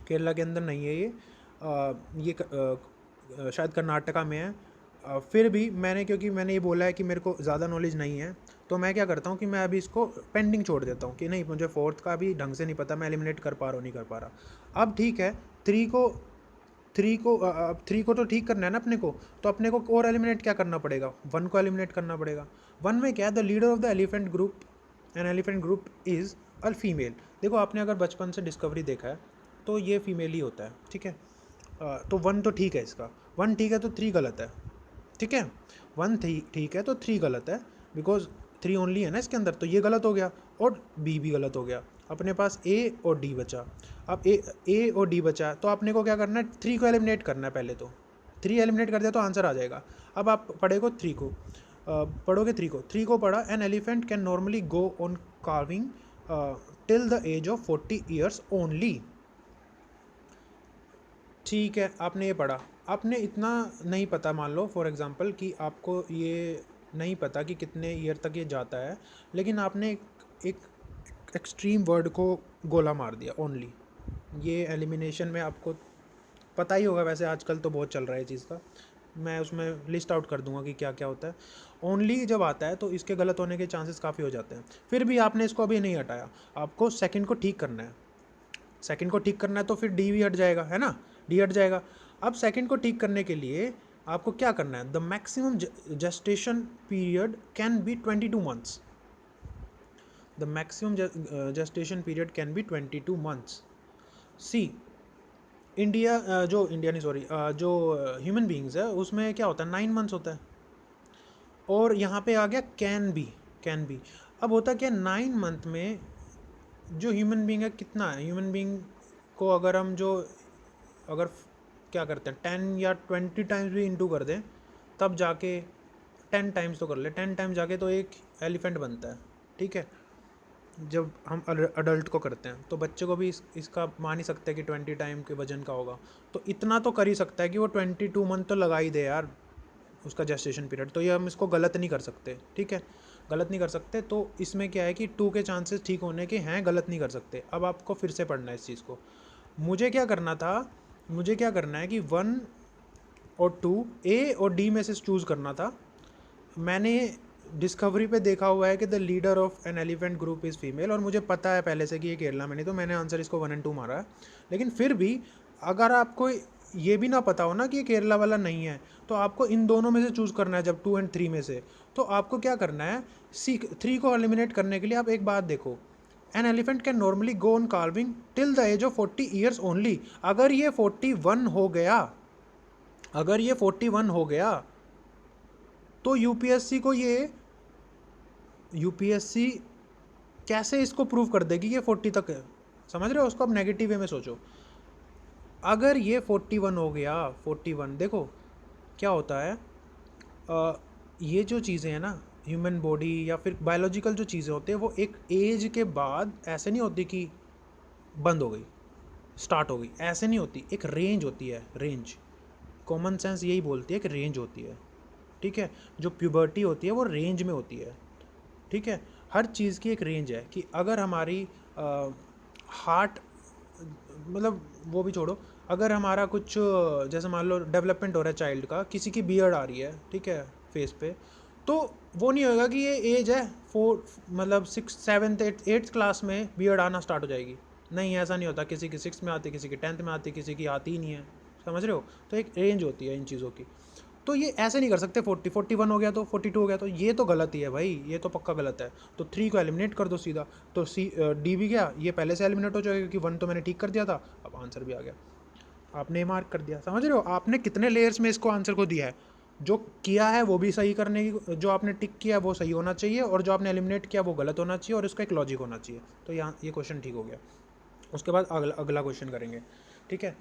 [SPEAKER 1] केरला के अंदर नहीं है ये शायद कर्नाटका में है। फिर भी मैंने, क्योंकि मैंने ये बोला है कि मेरे को ज़्यादा नॉलेज नहीं है, तो मैं क्या करता हूँ कि मैं अभी इसको पेंडिंग छोड़ देता हूँ कि नहीं, मुझे 4th का भी ढंग से नहीं पता, मैं एलिमिनेट कर पा रहा हूँ नहीं कर पा रहा। अब ठीक है, 3 को 3 को तो ठीक करना है ना अपने को, तो अपने को और एलिमिनेट क्या करना पड़ेगा, 1 को एलिमिनेट करना पड़ेगा। 1 में क्या है, the leader of the elephant group, an elephant group is a female. देखो आपने अगर बचपन से डिस्कवरी देखा है तो ये फीमेल ही होता है, ठीक है। तो 1 तो ठीक है, इसका 1 ठीक है तो 3 गलत है, ठीक है। 1 ठीक है तो 3 गलत है, बिकॉज 3 ओनली है ना इसके अंदर, तो ये गलत हो गया, और बी भी गलत हो गया। अपने पास ए और डी बचा। अब ए और डी बचा, तो आपने को क्या करना है, 3 को एलिमिनेट करना है पहले तो। 3 एलिमिनेट कर दिया तो आंसर आ जाएगा। अब आप पढ़ेगो 3 को, पढ़ोगे 3 को पढ़ा, an elephant can normally go on calving till the age of 40 years only. ठीक है, आपने ये पढ़ा। आपने इतना नहीं पता, मान लो फॉर एग्ज़ाम्पल कि आपको ये नहीं पता कि कितने ईयर तक ये जाता है, लेकिन आपने एक एक्सट्रीम वर्ड को गोला मार दिया ओनली। ये एलिमिनेशन में आपको पता ही होगा, वैसे आजकल तो बहुत चल रहा है ये चीज़ का, मैं उसमें लिस्ट आउट कर दूंगा कि क्या क्या होता है। ओनली जब आता है तो इसके गलत होने के चांसेस काफ़ी हो जाते हैं। फिर भी आपने इसको अभी नहीं हटाया, आपको सेकंड को ठीक करना है। सेकंड को ठीक करना है तो फिर डी भी हट जाएगा, है ना, डी हट जाएगा। अब सेकंड को ठीक करने के लिए आपको क्या करना है, the maximum gestation period can be 22 months. The maximum gestation period can be 22 months. See India जो इंडिया नहीं सॉरी जो ह्यूमन बींग्स है उसमें क्या होता है, 9 मंथ्स होता है, और यहाँ पे आ गया कैन बी, कैन बी। अब होता क्या, 9 मंथ में जो ह्यूमन बींग है, कितना है ह्यूमन बींग को, अगर हम जो अगर क्या करते हैं 10 या 20 टाइम्स भी इंटू कर दें, तब जाके 10 टाइम्स तो कर ले, 10 टाइम्स जाके तो एक एलिफेंट बनता है, ठीक है। जब हम अडल्ट को करते हैं तो बच्चे को भी इसका मान ही सकते हैं कि 20 टाइम के वजन का होगा, तो इतना तो कर ही सकता है कि वो 22 मंथ तो लगा ही दे यार उसका जेस्टेशन पीरियड। तो ये हम इसको गलत नहीं कर सकते, ठीक है, गलत नहीं कर सकते। तो इसमें क्या है कि 2 के चांसेस ठीक होने के हैं, गलत नहीं कर सकते। अब आपको फिर से पढ़ना है इस चीज़ को। मुझे क्या करना था, मुझे क्या करना है कि 1 और 2 ए और डी में से चूज़ करना था। मैंने डिस्कवरी पे देखा हुआ है कि the leader of an elephant group is female, और मुझे पता है पहले से कि ये केरला में नहीं, तो मैंने आंसर इसको 1 एंड 2 मारा है। लेकिन फिर भी अगर आपको ये भी ना पता हो ना कि ये केरला वाला नहीं है, तो आपको इन दोनों में से चूज़ करना है, जब 2 एंड 3 में से। तो आपको क्या करना है, सी 3 को एलिमिनेट करने के लिए आप एक बात देखो, an elephant can normally go on calving till the age of 40 years only. अगर ये 41 हो गया, अगर ये 41 हो गया, तो यूपीएससी को ये यूपीएससी कैसे इसको प्रूव कर देगी ये 40 तक है। समझ रहे हो, उसको अब नेगेटिव वे में सोचो। अगर ये 41 हो गया, 41 देखो क्या होता है, ये जो चीज़ें हैं ना, ह्यूमन बॉडी या फिर बायोलॉजिकल जो चीज़ें होती हैं वो एक एज के बाद ऐसे नहीं होती कि बंद हो गई, स्टार्ट हो गई, ऐसे नहीं होती। एक रेंज होती है, रेंज। कॉमन सेंस यही बोलती है कि रेंज होती है, ठीक है। जो प्यूबर्टी होती है वो रेंज में होती है, ठीक है। हर चीज़ की एक रेंज है कि अगर हमारी हार्ट, मतलब वो भी छोड़ो, अगर हमारा कुछ जैसे मान लो डेवलपमेंट हो रहा है चाइल्ड का, किसी की बियर्ड आ रही है, ठीक है, फेस पे, तो वो नहीं होगा कि ये एज है 4, मतलब 6, 7, 8 क्लास में बियर्ड आना स्टार्ट हो जाएगी। नहीं, ऐसा नहीं होता। किसी की 6 में आती, किसी की 10th में आती, किसी की आती ही नहीं है। समझ रहे हो? तो एक रेंज होती है इन चीज़ों की। तो ये ऐसे नहीं कर सकते 41 हो गया तो 42 हो गया, तो ये तो गलत ही है भाई, ये तो पक्का गलत है। तो 3 को एलिमिनेट कर दो सीधा, तो डी भी गया, ये पहले से एलिमिनेट हो जाएगा क्योंकि 1 तो मैंने ठीक कर दिया था, अब आंसर भी आ गया। आपने मार्क कर दिया। समझ रहे हो? आपने कितने लेयर्स में इसको आंसर को दिया है। जो किया है वो भी सही करने की, जो आपने टिक किया वो सही होना चाहिए, और जो आपने एलिमिनेट किया वो गलत होना चाहिए, और इसका एक लॉजिक होना चाहिए। तो यहाँ ये क्वेश्चन ठीक हो गया। उसके बाद अगला अगला क्वेश्चन करेंगे, ठीक है।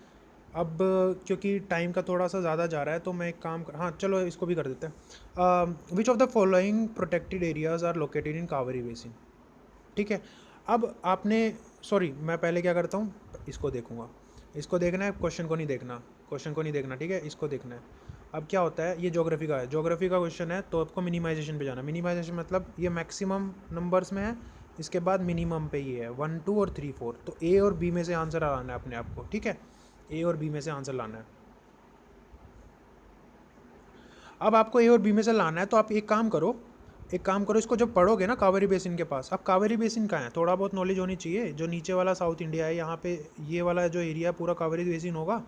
[SPEAKER 1] अब क्योंकि टाइम का थोड़ा सा ज़्यादा जा रहा है तो मैं एक काम हाँ चलो इसको भी कर देते हैं। Which of the following protected areas are located in Kaveri basin, ठीक है। अब आपने, सॉरी मैं पहले क्या करता हूँ, इसको देखूंगा। इसको देखना है, क्वेश्चन को नहीं देखना, क्वेश्चन को नहीं देखना, ठीक है, इसको देखना है। अब क्या होता है, ये ज्योग्राफी का है, ज्योग्राफी का क्वेश्चन है, तो आपको मिनिमाइजेशन पे जाना। मिनिमाइजेशन मतलब ये मैक्सिमम नंबर्स में है, इसके बाद मिनिमम पे ये है 1, 2 और 3, 4। तो ए और बी में से आंसर लाना है अपने आप को, ठीक है। ए और बी में से आंसर लाना है। अब आपको ए और बी में से लाना है, तो आप एक काम करो, एक काम करो, इसको जब पढ़ोगे ना कावेरी बेसिन के पास, अब कावेरी बेसिन कहाँ है, थोड़ा बहुत नॉलेज होनी चाहिए। जो नीचे वाला साउथ इंडिया है, यहाँ पे ये वाला जो एरिया है पूरा कावेरी बेसिन होगा।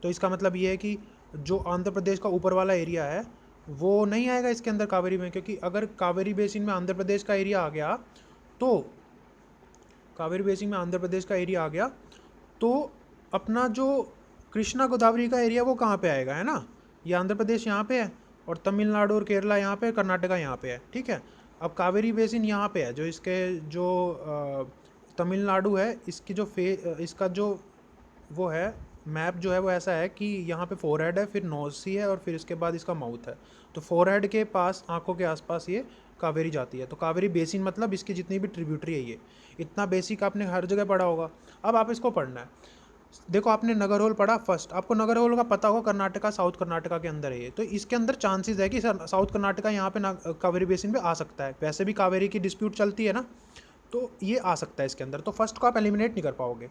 [SPEAKER 1] तो इसका मतलब ये है कि जो आंध्र प्रदेश का ऊपर वाला एरिया है वो नहीं आएगा इसके अंदर कावेरी में, क्योंकि अगर कावेरी बेसिन में आंध्र प्रदेश का एरिया आ गया, तो कावेरी बेसिन में आंध्र प्रदेश का एरिया आ गया, तो अपना जो कृष्णा गोदावरी का एरिया वो कहाँ पे आएगा, है ना। ये आंध्र प्रदेश यहाँ पे है, और तमिलनाडु और केरला यहाँ पे, कर्नाटका यहाँ पे है, ठीक है। अब कावेरी बेसिन यहाँ पे है, जो इसके जो तमिलनाडु है, इसकी जो इसका जो वो है, मैप जो है वो ऐसा है कि यहाँ पे फोरहेड है, फिर नोज सी है, और फिर इसके बाद इसका माउथ है। तो फोरहेड के पास, आंखों के आसपास ये कावेरी जाती है। तो कावेरी बेसिन मतलब इसकी जितनी भी ट्रिब्यूटरी है ये। इतना बेसिक आपने हर जगह पढ़ा होगा। अब आप इसको पढ़ना है। देखो आपने नगरहोल पढ़ा फर्स्ट, आपको नगरहोल का पता होगा कर्नाटका, साउथ कर्नाटका के अंदर है ये। तो इसके अंदर चांसेस है कि साउथ कर्नाटका यहाँ पे कावेरी बेसिन पे आ सकता है। वैसे भी कावेरी की डिस्प्यूट चलती है ना, तो ये आ सकता है इसके अंदर। तो फर्स्ट को आप एलिमिनेट नहीं कर पाओगे।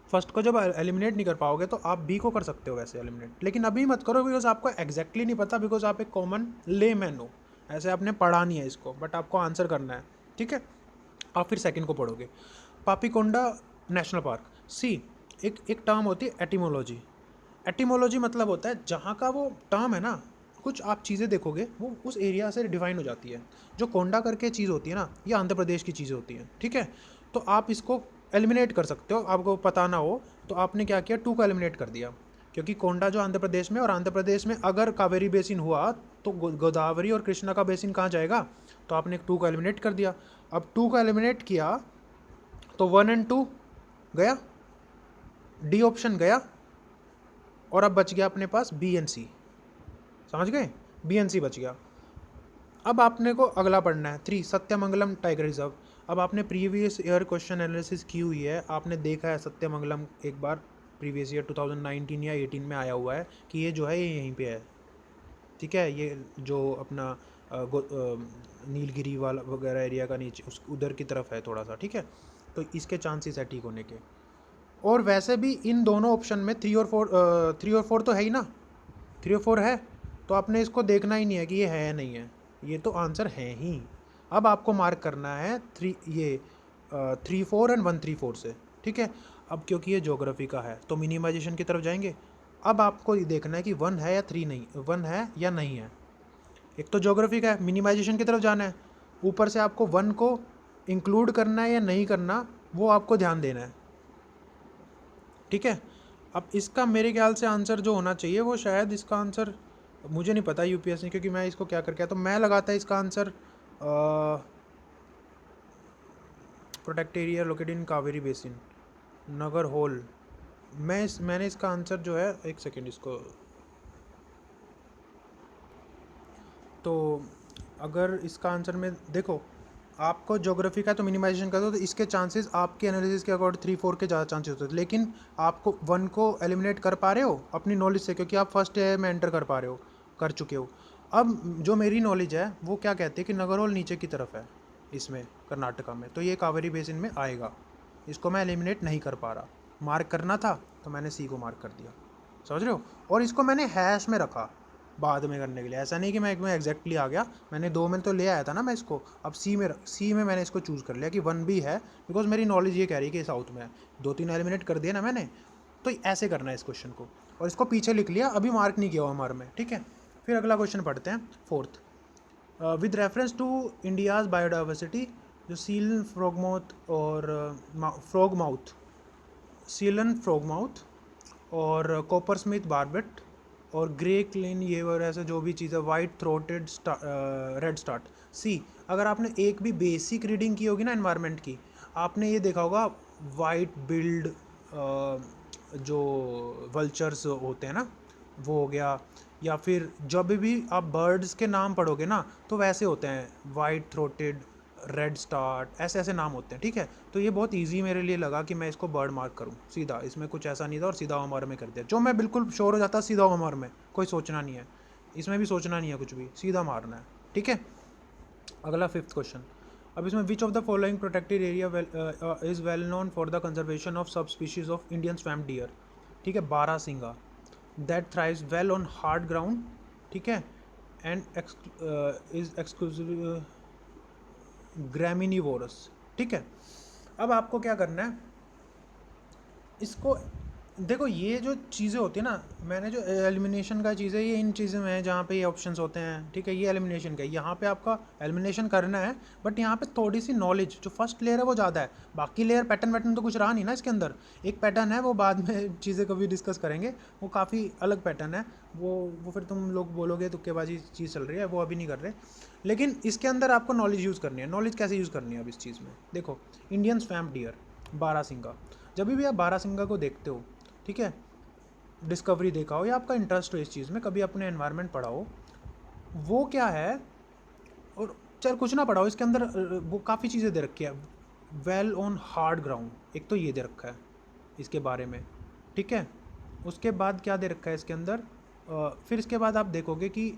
[SPEAKER 1] फर्स्ट को जब एलिमिनेट नहीं कर पाओगे तो आप बी को कर सकते हो वैसे एलिमिनेट, लेकिन अभी मत करो बिकॉज आपको एग्जैक्टली नहीं पता, बिकॉज आप एक कॉमन ले मैन हो, ऐसे आपने पढ़ा नहीं है इसको, बट आपको आंसर करना है, ठीक है। आप फिर सेकंड को पढ़ोगे। पापीकोंडा नेशनल पार्क, सी एक टर्म होती है एटिमोलॉजी। एटिमोलॉजी मतलब होता है जहाँ का वो टर्म है ना, कुछ आप चीज़ें देखोगे वो उस एरिया से डिफाइन हो जाती है। जो कोंडा करके चीज़ होती है ना, ये आंध्र प्रदेश की चीज़ें होती हैं, ठीक है। तो आप इसको एलिमिनेट कर सकते हो, आपको पता ना हो तो आपने क्या किया, 2 को एलिमिनेट कर दिया, क्योंकि कोंडा जो आंध्र प्रदेश में, और आंध्र प्रदेश में अगर कावेरी बेसिन हुआ तो गोदावरी और कृष्णा का बेसिन कहाँ जाएगा, तो आपने 2 को एलिमिनेट कर दिया। अब 2 को एलिमिनेट किया तो 1 और 2 गया, डी ऑप्शन गया, और अब बच गया अपने पास बी एंड सी। समझ गए? बी एंड सी बच गया। अब आपने को अगला पढ़ना है 3 सत्यमंगलम टाइगर रिजर्व। अब आपने प्रीवियस ईयर क्वेश्चन एनालिसिस की हुई है, आपने देखा है सत्यमंगलम एक बार प्रीवियस ईयर 2019 या 18 में आया हुआ है कि ये जो है ये यहीं पे है, ठीक है। ये जो अपना नीलगिरी वाला वगैरह एरिया का नीचे उस उधर की तरफ है थोड़ा सा, ठीक है। तो इसके चांसेस है ठीक होने के। और वैसे भी इन दोनों ऑप्शन में 3 और 4 तो है ही ना, 3 और 4 है, तो आपने इसको देखना ही नहीं है कि ये है या नहीं है, ये तो आंसर है ही। अब आपको मार्क करना है 3, 4 एंड 1, 3, 4 से, ठीक है। अब क्योंकि ये ज्योग्राफी का है तो मिनिमाइजेशन की तरफ जाएंगे। अब आपको ये देखना है कि 1 है या 3 नहीं, 1 है या नहीं है। एक तो ज्योग्राफी का है, मिनिमाइजेशन की तरफ जाना है, ऊपर से आपको 1 को इंक्लूड करना है या नहीं करना, वो आपको ध्यान देना है, ठीक है। अब इसका मेरे ख्याल से आंसर जो होना चाहिए वो शायद इसका आंसर, मुझे नहीं पता यूपीएससी, क्योंकि मैं इसको क्या करके आया, तो मैं लगाता है इसका answer protect area located in Kaveri basin, Nagarhole, मैंने इसका आंसर जो है, एक सेकेंड इसको, तो अगर इसका आंसर में देखो, आपको ज्योग्राफी का तो मिनिमाइजेशन कर दो, तो इसके चांसेस आपके एनालिसिस के अकॉर्डिंग 3-4 के ज़्यादा चांसेस होते हैं, लेकिन आपको 1 को एलिमिनेट कर पा रहे हो अपनी नॉलेज से, क्योंकि आप फर्स्ट ईयर में एंटर कर पा रहे हो, कर चुके हो। अब जो मेरी नॉलेज है वो क्या कहती है कि नगरहोल नीचे की तरफ है इसमें, कर्नाटका में, तो ये कावेरी बेसिन में आएगा। इसको मैं एलिमिनेट नहीं कर पा रहा, मार्क करना था तो मैंने सी को मार्क कर दिया, समझ रहे हो। और इसको मैंने हैश में रखा बाद में करने के लिए, ऐसा नहीं कि मैं एक में एग्जैक्टली आ गया, मैंने 2 में तो ले आया था ना मैं इसको, अब सी में मैंने इसको चूज़ कर लिया कि 1 भी है, बिकॉज मेरी नॉलेज ये कह रही है कि साउथ में है। 2-3 एलिमिनेट कर दिया ना मैंने, तो ऐसे करना है इस क्वेश्चन को, और इसको पीछे लिख लिया, अभी मार्क नहीं किया हुआ हमारे में, ठीक है। फिर अगला क्वेश्चन पढ़ते हैं, fourth. With reference to India's biodiversity, जो सीलन फ्रॉगमाउथ और फ्रॉग माउथ, सीलन फ्रॉगमाउथ और कॉपर स्मिथ बार्बेट और ग्रे क्लीन, ये और ऐसे जो भी चीज़ है, white throated redstart. See, अगर आपने एक भी बेसिक रीडिंग की होगी ना एनवायरनमेंट की, आपने ये देखा होगा वाइट बिल्ड जो वल्चर्स होते हैं ना, वो हो गया, या फिर जब भी आप बर्ड्स के नाम पढ़ोगे ना तो वैसे होते हैं, वाइट थ्रोटेड, रेड स्टार्ट, ऐसे ऐसे नाम होते हैं, ठीक है। तो ये बहुत इजी मेरे लिए लगा कि मैं इसको बर्ड मार्क करूँ सीधा, इसमें कुछ ऐसा नहीं था, और सीधा हमार में कर दिया, जो मैं बिल्कुल श्योर हो जाता सीधा हमार में, कोई सोचना नहीं है, इसमें भी सोचना नहीं है कुछ भी, सीधा मारना है, ठीक है। अगला फिफ्थ क्वेश्चन, अब इसमें which of the following protected area is well known for the conservation of subspecies of Indian swamp deer, ठीक है, barasingha, that thrives well on hard ground, ठीक है, एंड इज एक्सक्लूसिव ग्रैमिनिवोरस, ठीक है। अब आपको क्या करना है, इसको देखो, ये जो चीज़ें होती है ना, मैंने जो एलिमिनेशन का चीज़ है, ये इन चीज़ों में है जहाँ पे ये ऑप्शंस होते हैं, ठीक है, ये एलिमिनेशन का, यहाँ पे आपका एलिमिनेशन करना है, बट यहाँ पे थोड़ी सी नॉलेज, जो फर्स्ट लेयर है वो ज़्यादा है, बाकी लेयर पैटर्न वैटर्न तो कुछ रहा नहीं ना इसके अंदर। एक पैटर्न है, वो बाद में चीज़ें कभी डिस्कस करेंगे, वो काफ़ी अलग पैटर्न है, वो फिर तुम लोग बोलोगे तुक्केबाजी चीज़ चल रही है, वो अभी नहीं कर रहे। लेकिन इसके अंदर आपको नॉलेज यूज़ करनी है। नॉलेज कैसे यूज़ करनी है अब इस चीज़ में, देखो, इंडियन स्वैम्प डियर, बारहसिंगा, जब भी आप बारहसिंगा को देखते हो, ठीक है, डिस्कवरी देखा हो या आपका इंटरेस्ट हो इस चीज़ में, कभी अपने एनवायरनमेंट पढ़ा हो, वो क्या है, और चल कुछ ना पढ़ा हो, इसके अंदर वो काफ़ी चीज़ें दे रखी है, वेल ऑन हार्ड ग्राउंड, एक तो ये दे रखा है इसके बारे में, ठीक है। उसके बाद क्या दे रखा है इसके अंदर, फिर इसके बाद आप देखोगे कि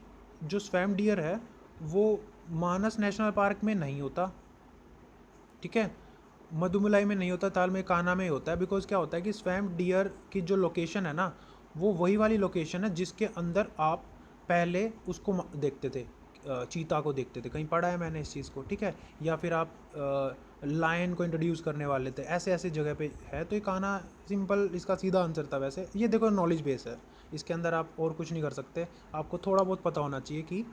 [SPEAKER 1] जो स्वैम्प डियर है वो मानस नेशनल पार्क में नहीं होता, ठीक है, मधुमलाई में नहीं होता, ताल में, कान्हा में ही होता है, बिकॉज क्या होता है कि स्वैम्प डियर की जो लोकेशन है ना, वो वही वाली लोकेशन है जिसके अंदर आप पहले उसको देखते थे, चीता को देखते थे, कहीं पढ़ा है मैंने इस चीज़ को, ठीक है, या फिर आप लायन को इंट्रोड्यूस करने वाले थे, ऐसे ऐसे जगह पे है, तो ये कान्हा सिंपल इसका सीधा आंसर था। वैसे ये देखो नॉलेज बेस है, इसके अंदर आप और कुछ नहीं कर सकते, आपको थोड़ा बहुत पता होना चाहिए कि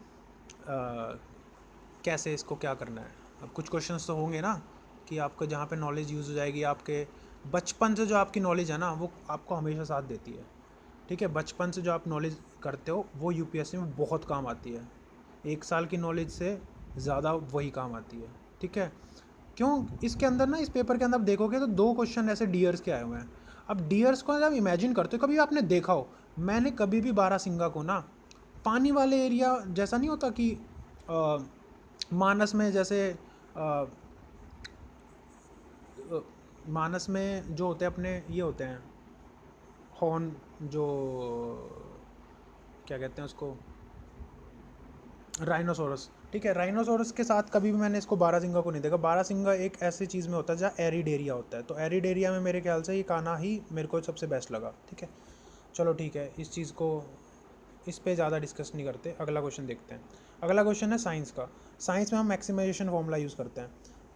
[SPEAKER 1] कैसे इसको क्या करना है। अब कुछ क्वेश्चंस तो होंगे ना कि आपको जहाँ पे नॉलेज यूज़ हो जाएगी, आपके बचपन से जो आपकी नॉलेज है ना वो आपको हमेशा साथ देती है, ठीक है, बचपन से जो आप नॉलेज करते हो वो यूपीएससी में बहुत काम आती है, 1 साल की नॉलेज से ज़्यादा वही काम आती है, ठीक है। क्यों, इसके अंदर ना, इस पेपर के अंदर आप देखोगे तो 2 क्वेश्चन ऐसे डियर्स के आए हुए हैं। अब डियर्स को जब इमेजिन करते हो, कभी आपने देखा हो, मैंने कभी भी बारहसिंगा को ना पानी वाले एरिया जैसा नहीं होता कि अ, मानस में जैसे अ, अ, मानस में जो होते हैं अपने, ये होते हैं हॉर्न, जो क्या कहते हैं उसको, राइनोसोरस, ठीक है, राइनोसोरस के साथ कभी भी मैंने इसको बारहसिंगा को नहीं देखा। बारहसिंगा एक ऐसी चीज़ में होता है जहाँ एरिड एरिया होता है, तो एरिड एरिया में मेरे ख्याल से ये कान्हा ही मेरे को सबसे बेस्ट लगा, ठीक है। चलो ठीक है, इस चीज़ को, इस पे ज़्यादा डिस्कस नहीं करते, अगला क्वेश्चन देखते हैं। अगला क्वेश्चन है साइंस का। साइंस में हम मैक्सिमाइजेशन फॉर्मूला यूज़ करते हैं,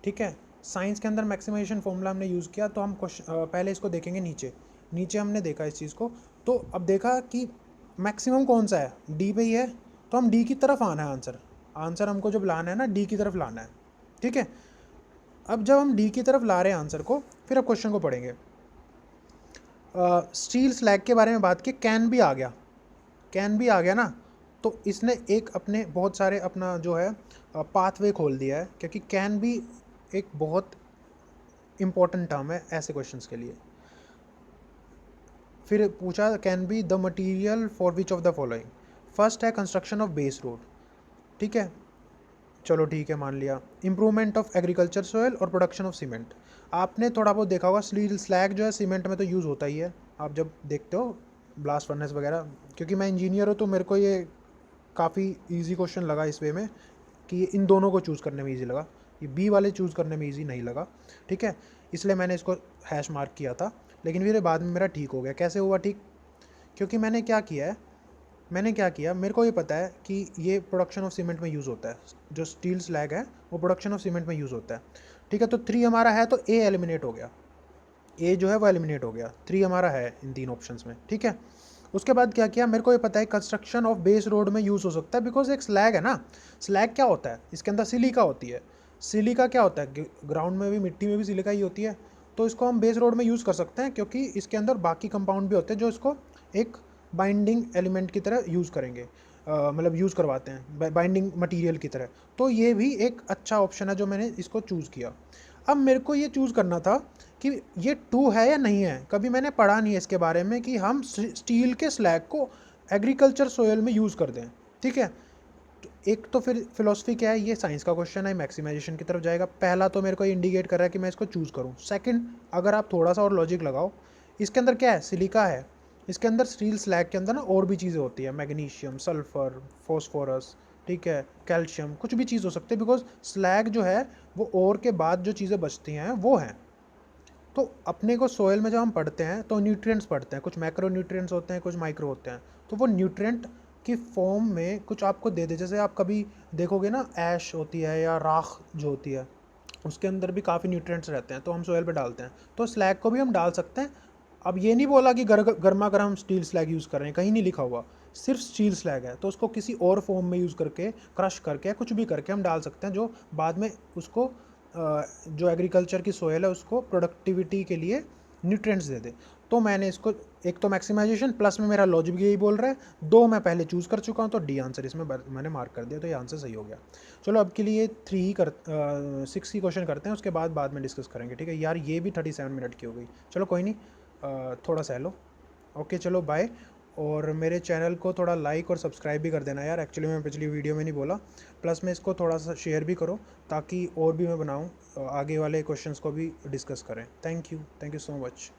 [SPEAKER 1] ठीक है। साइंस के अंदर मैक्सिमाइजेशन फॉर्मूला हमने यूज़ किया, तो हम पहले इसको देखेंगे नीचे, नीचे हमने देखा इस चीज़ को, तो अब देखा कि मैक्सिमम कौन सा है, डी पे ही है, तो हम डी की तरफ आना है, आंसर आंसर हमको जब लाना है ना, डी की तरफ लाना है, ठीक है। अब जब हम डी की तरफ ला रहे हैं आंसर को, फिर अब क्वेश्चन को पढ़ेंगे। स्टील स्लैग के बारे में बात की, कैन भी आ गया, कैन भी आ गया ना, तो इसने एक अपने बहुत सारे अपना जो है पाथवे खोल दिया है, क्योंकि कैन भी एक बहुत इम्पोर्टेंट टर्म है ऐसे क्वेश्चंस के लिए। फिर पूछा can be the material for which of the following. First है कंस्ट्रक्शन ऑफ बेस रोड, ठीक है, चलो ठीक है मान लिया। इम्प्रूवमेंट ऑफ एग्रीकल्चर सोयल और प्रोडक्शन ऑफ सीमेंट। आपने थोड़ा बहुत देखा होगा स्टील स्लैग जो है सीमेंट में तो यूज़ होता ही है, आप जब देखते हो ब्लास्ट फर्नेस वगैरह। क्योंकि मैं इंजीनियर हूँ तो मेरे को ये काफ़ी इजी क्वेश्चन लगा इस वे में कि इन दोनों को चूज़ करने में इजी लगा, ये बी वाले चूज़ करने में इजी नहीं लगा, ठीक है, इसलिए मैंने इसको हैश मार्क किया था। लेकिन फिर बाद में मेरा ठीक हो गया। कैसे हुआ ठीक? क्योंकि मैंने क्या किया है, मेरे को ये पता है कि ये प्रोडक्शन ऑफ सीमेंट में यूज़ होता है, जो स्टील स्लैग है वो प्रोडक्शन ऑफ सीमेंट में यूज़ होता है, ठीक है। तो 3 हमारा है तो ए एलिमिनेट हो गया, ए जो है वो एलिमिनेट हो गया, 3 हमारा है इन 3 ऑप्शंस में, ठीक है। उसके बाद क्या किया, मेरे को ये पता है कंस्ट्रक्शन ऑफ बेस रोड में यूज़ हो सकता है बिकॉज एक स्लैग है ना। स्लैग क्या होता है, इसके अंदर सिलिका होती है। सिलिका क्या होता है, ग्राउंड में भी मिट्टी में भी सिलिका ही होती है। तो इसको हम बेस रोड में यूज़ कर सकते हैं क्योंकि इसके अंदर बाकी कंपाउंड भी होते हैं जो इसको एक बाइंडिंग एलिमेंट की तरह यूज़ करेंगे, मतलब यूज़ करवाते हैं बाइंडिंग मटेरियल की तरह। तो ये भी एक अच्छा ऑप्शन है जो मैंने इसको चूज़ किया। अब मेरे को ये चूज़ करना था कि ये 2 है या नहीं है। कभी मैंने पढ़ा नहीं है इसके बारे में कि हम स्टील के स्लैग को एग्रीकल्चर सोयल में यूज़ कर दें, ठीक है। तो एक तो फिर फिलोसफी क्या है, ये साइंस का क्वेश्चन है, मैक्सिमाइजेशन की तरफ जाएगा। पहला तो मेरे को इंडिकेट कर रहा है कि मैं इसको चूज़ करूँ। सेकंड, अगर आप थोड़ा सा और लॉजिक लगाओ, इसके अंदर क्या है, सिलिका है। इसके अंदर स्टील स्लैग के अंदर ना और भी चीज़ें होती है, मैग्नीशियम, सल्फर, फॉस्फोरस, ठीक है, कैल्शियम, कुछ भी चीज़ हो सकती है बिकॉज स्लैग जो है वो और के बाद जो चीज़ें बचती हैं वो हैं। तो अपने को सोयल में जब हम पढ़ते हैं तो न्यूट्रिएंट्स पढ़ते हैं, कुछ मैक्रो न्यूट्रिएंट्स होते हैं, कुछ माइक्रो होते हैं। तो वो न्यूट्रिएंट की फॉर्म में कुछ आपको दे दे, जैसे आप कभी देखोगे ना ऐश होती है या राख जो होती है, उसके अंदर भी काफ़ी न्यूट्रिएंट्स रहते हैं, तो हम सोयल पे डालते हैं। तो स्लैग को भी हम डाल सकते हैं। अब ये नहीं बोला कि गर्मा गर्म स्टील स्लैग यूज़ कर रहे हैं, कहीं नहीं लिखा हुआ, सिर्फ स्टील स्लैग है। तो उसको किसी और फॉर्म में यूज़ करके, क्रश करके, कुछ भी करके हम डाल सकते हैं जो बाद में उसको जो एग्रीकल्चर की सोयल है उसको प्रोडक्टिविटी के लिए न्यूट्रिएंट्स दे दे। तो मैंने इसको, एक तो मैक्सिमाइजेशन प्लस में मेरा लॉजिक भी यही बोल रहा है, 2 मैं पहले चूज़ कर चुका हूँ, तो डी आंसर इसमें मैंने मार्क कर दिया, तो ये आंसर सही हो गया। चलो अब के लिए 6 ही क्वेश्चन करते हैं, उसके बाद में डिस्कस करेंगे, ठीक है। यार ये भी 37 मिनट की हो गई, चलो कोई नहीं, थोड़ा सह लो। ओके चलो बाय। और मेरे चैनल को थोड़ा लाइक और सब्सक्राइब भी कर देना यार, एक्चुअली मैं पिछली वीडियो में नहीं बोला। प्लस में इसको थोड़ा सा शेयर भी करो ताकि और भी मैं बनाऊँ, आगे वाले क्वेश्चंस को भी डिस्कस करें। Thank you so much.